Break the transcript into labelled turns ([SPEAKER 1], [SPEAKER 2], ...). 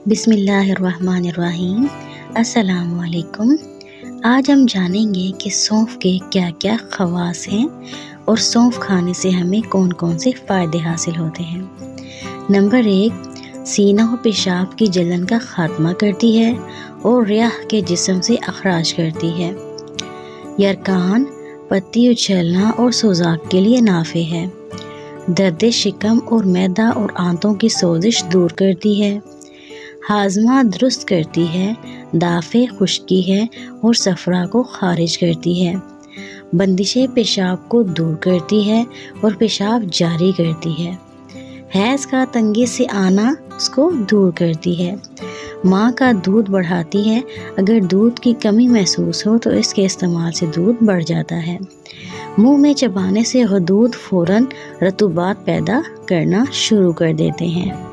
[SPEAKER 1] بسم اللہ الرحمن الرحیم۔ السلام علیکم۔ آج ہم جانیں گے کہ سونف کے کیا کیا خواص ہیں اور سونف کھانے سے ہمیں کون کون سے فائدے حاصل ہوتے ہیں۔ نمبر 1، سینہ و پیشاب کی جلن کا خاتمہ کرتی ہے اور ریح کے جسم سے اخراج کرتی ہے۔ یرکان، پتی اچھلنا اور سوزاک کے لیے نافع ہے۔ درد شکم اور معدہ اور آنتوں کی سوزش دور کرتی ہے۔ ہاضمہ درست کرتی ہے، دافع خشکی ہے اور صفرا کو خارج کرتی ہے۔ بندش پیشاب کو دور کرتی ہے اور پیشاب جاری کرتی ہے۔ حیض کا تنگی سے آنا اس کو دور کرتی ہے۔ ماں کا دودھ بڑھاتی ہے، اگر دودھ کی کمی محسوس ہو تو اس کے استعمال سے دودھ بڑھ جاتا ہے۔ منہ میں چبانے سے غدود فوراً رطوبات پیدا کرنا شروع کر دیتے ہیں۔